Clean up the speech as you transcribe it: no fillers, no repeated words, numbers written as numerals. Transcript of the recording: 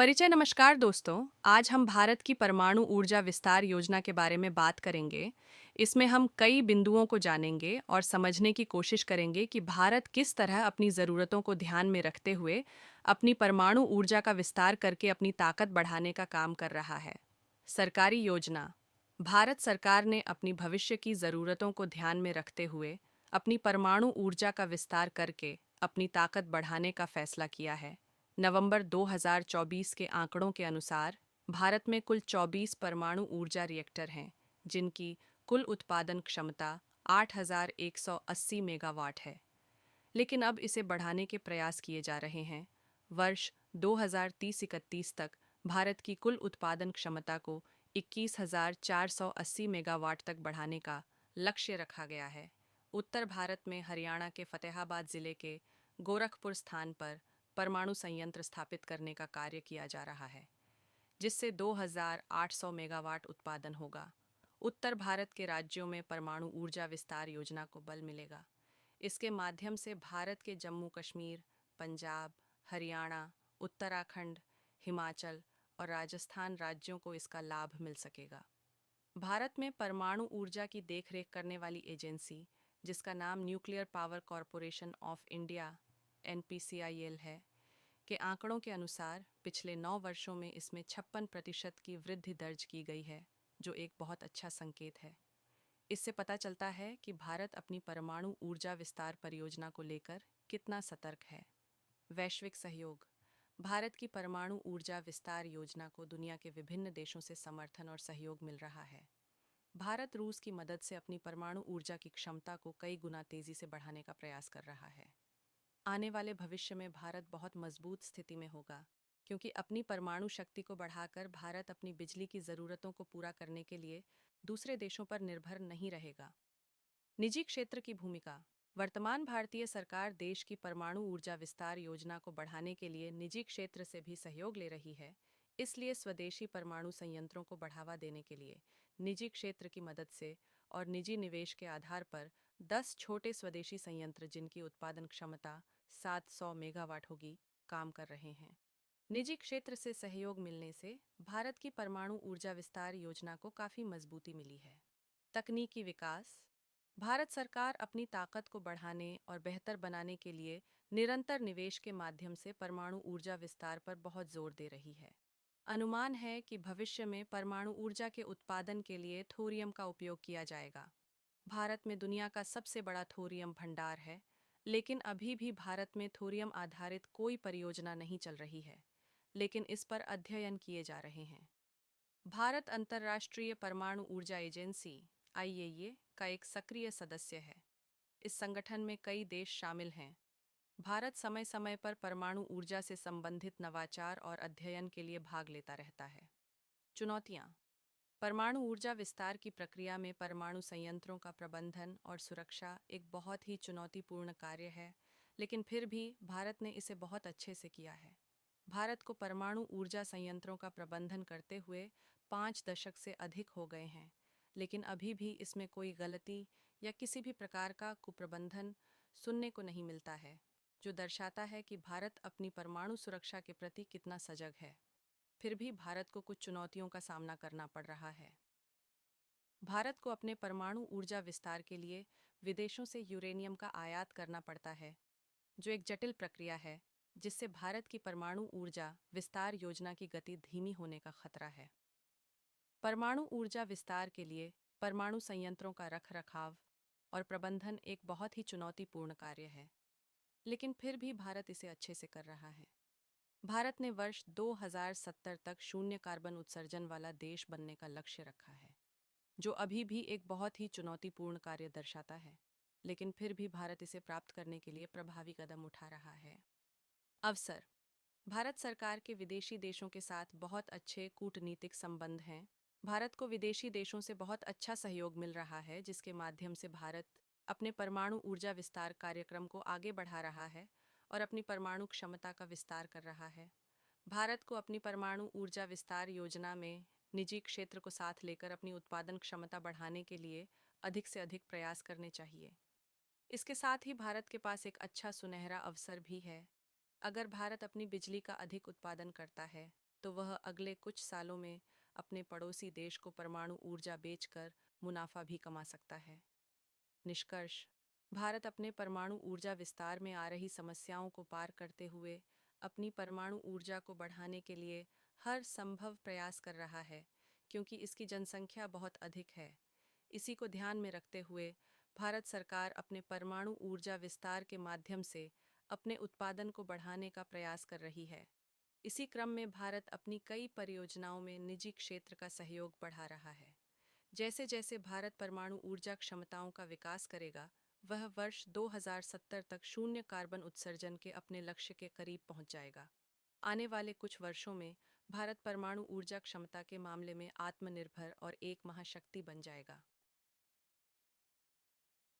परिचय नमस्कार दोस्तों। आज हम भारत की परमाणु ऊर्जा विस्तार योजना के बारे में बात करेंगे। इसमें हम कई बिंदुओं को जानेंगे और समझने की कोशिश करेंगे कि भारत किस तरह अपनी ज़रूरतों को ध्यान में रखते हुए अपनी परमाणु ऊर्जा का विस्तार करके अपनी ताकत बढ़ाने का काम कर रहा है। सरकारी योजना। भारत सरकार ने अपनी भविष्य की ज़रूरतों को ध्यान में रखते हुए अपनी परमाणु ऊर्जा का विस्तार करके अपनी ताकत बढ़ाने का फैसला किया है। नवंबर 2024 के आंकड़ों के अनुसार भारत में कुल 24 परमाणु ऊर्जा रिएक्टर हैं, जिनकी कुल उत्पादन क्षमता 8,180 मेगावाट है। लेकिन अब इसे बढ़ाने के प्रयास किए जा रहे हैं। वर्ष 2030-31 तक भारत की कुल उत्पादन क्षमता को 21,480 मेगावाट तक बढ़ाने का लक्ष्य रखा गया है। उत्तर भारत में हरियाणा के फतेहाबाद जिले के गोरखपुर स्थान पर परमाणु संयंत्र स्थापित करने का कार्य किया जा रहा है, जिससे 2,800 मेगावाट उत्पादन होगा। उत्तर भारत के राज्यों में परमाणु ऊर्जा विस्तार योजना को बल मिलेगा। इसके माध्यम से भारत के जम्मू कश्मीर, पंजाब, हरियाणा, उत्तराखंड, हिमाचल और राजस्थान राज्यों को इसका लाभ मिल सकेगा। भारत में परमाणु ऊर्जा की देखरेख करने वाली एजेंसी, जिसका नाम nuclear power corporation of India (NPCIL) है, के आंकड़ों के अनुसार पिछले 9 वर्षों में इसमें 56% की वृद्धि दर्ज की गई है, जो एक बहुत अच्छा संकेत है। इससे पता चलता है कि भारत अपनी परमाणु ऊर्जा विस्तार परियोजना को लेकर कितना सतर्क है। वैश्विक सहयोग। भारत की परमाणु ऊर्जा विस्तार योजना को दुनिया के विभिन्न देशों से समर्थन और सहयोग मिल रहा है। भारत रूस की मदद से अपनी परमाणु ऊर्जा की क्षमता को कई गुना तेजी से बढ़ाने का प्रयास कर रहा है। आने वाले भविष्य में भारत बहुत मजबूत स्थिति में होगा, क्योंकि अपनी परमाणु शक्ति को बढ़ाकर भारत अपनी बिजली की ज़रूरतों को पूरा करने के लिए दूसरे देशों पर निर्भर नहीं रहेगा। निजी क्षेत्र की भूमिका। वर्तमान भारतीय सरकार देश की परमाणु ऊर्जा विस्तार योजना को बढ़ाने के लिए निजी क्षेत्र से भी सहयोग ले रही है। इसलिए स्वदेशी परमाणु संयंत्रों को बढ़ावा देने के लिए निजी क्षेत्र की मदद से और निजी निवेश के आधार पर 10 छोटे स्वदेशी संयंत्र, जिनकी उत्पादन क्षमता 700 मेगावाट होगी, काम कर रहे हैं। निजी क्षेत्र से सहयोग मिलने से भारत की परमाणु ऊर्जा विस्तार योजना को काफ़ी मजबूती मिली है। तकनीकी विकास। भारत सरकार अपनी ताकत को बढ़ाने और बेहतर बनाने के लिए निरंतर निवेश के माध्यम से परमाणु ऊर्जा विस्तार पर बहुत जोर दे रही है। अनुमान है कि भविष्य में परमाणु ऊर्जा के उत्पादन के लिए थोरियम का उपयोग किया जाएगा। भारत में दुनिया का सबसे बड़ा थोरियम भंडार है, लेकिन अभी भी भारत में थोरियम आधारित कोई परियोजना नहीं चल रही है, लेकिन इस पर अध्ययन किए जा रहे हैं। भारत अंतर्राष्ट्रीय परमाणु ऊर्जा एजेंसी (IAEA) का एक सक्रिय सदस्य है। इस संगठन में कई देश शामिल हैं। भारत समय समय पर परमाणु ऊर्जा से संबंधित नवाचार और अध्ययन के लिए भाग लेता रहता है। चुनौतियाँ। परमाणु ऊर्जा विस्तार की प्रक्रिया में परमाणु संयंत्रों का प्रबंधन और सुरक्षा एक बहुत ही चुनौतीपूर्ण कार्य है, लेकिन फिर भी भारत ने इसे बहुत अच्छे से किया है। भारत को परमाणु ऊर्जा संयंत्रों का प्रबंधन करते हुए 5 दशक से अधिक हो गए हैं, लेकिन अभी भी इसमें कोई गलती या किसी भी प्रकार का कुप्रबंधन सुनने को नहीं मिलता है, जो दर्शाता है कि भारत अपनी परमाणु सुरक्षा के प्रति कितना सजग है। फिर भी भारत को कुछ चुनौतियों का सामना करना पड़ रहा है। भारत को अपने परमाणु ऊर्जा विस्तार के लिए विदेशों से यूरेनियम का आयात करना पड़ता है, जो एक जटिल प्रक्रिया है, जिससे भारत की परमाणु ऊर्जा विस्तार योजना की गति धीमी होने का खतरा है। परमाणु ऊर्जा विस्तार के लिए परमाणु संयंत्रों का रखरखाव और प्रबंधन एक बहुत ही चुनौतीपूर्ण कार्य है, लेकिन फिर भी भारत इसे अच्छे से कर रहा है। भारत ने वर्ष 2070 तक शून्य कार्बन उत्सर्जन वाला देश बनने का लक्ष्य रखा है, जो अभी भी एक बहुत ही चुनौतीपूर्ण कार्य दर्शाता है, लेकिन फिर भी भारत इसे प्राप्त करने के लिए प्रभावी कदम उठा रहा है। अवसर। भारत सरकार के विदेशी देशों के साथ बहुत अच्छे कूटनीतिक संबंध हैं। भारत को विदेशी देशों से बहुत अच्छा सहयोग मिल रहा है, जिसके माध्यम से भारत अपने परमाणु ऊर्जा विस्तार कार्यक्रम को आगे बढ़ा रहा है और अपनी परमाणु क्षमता का विस्तार कर रहा है। भारत को अपनी परमाणु ऊर्जा विस्तार योजना में निजी क्षेत्र को साथ लेकर अपनी उत्पादन क्षमता बढ़ाने के लिए अधिक से अधिक प्रयास करने चाहिए। इसके साथ ही भारत के पास एक अच्छा सुनहरा अवसर भी है। अगर भारत अपनी बिजली का अधिक उत्पादन करता है, तो वह अगले कुछ सालों में अपने पड़ोसी देश को परमाणु ऊर्जा बेचकर मुनाफा भी कमा सकता है। निष्कर्ष: भारत अपने परमाणु ऊर्जा विस्तार में आ रही समस्याओं को पार करते हुए अपनी परमाणु ऊर्जा को बढ़ाने के लिए हर संभव प्रयास कर रहा है, क्योंकि इसकी जनसंख्या बहुत अधिक है। इसी को ध्यान में रखते हुए भारत सरकार अपने परमाणु ऊर्जा विस्तार के माध्यम से अपने उत्पादन को बढ़ाने का प्रयास कर रही है। इसी क्रम में भारत अपनी कई परियोजनाओं में निजी क्षेत्र का सहयोग बढ़ा रहा है। जैसे जैसे भारत परमाणु ऊर्जा क्षमताओं का विकास करेगा, वह वर्ष 2070 तक शून्य कार्बन उत्सर्जन के अपने लक्ष्य के करीब पहुंच जाएगा। आने वाले कुछ वर्षों में भारत परमाणु ऊर्जा क्षमता के मामले में आत्मनिर्भर और एक महाशक्ति बन जाएगा।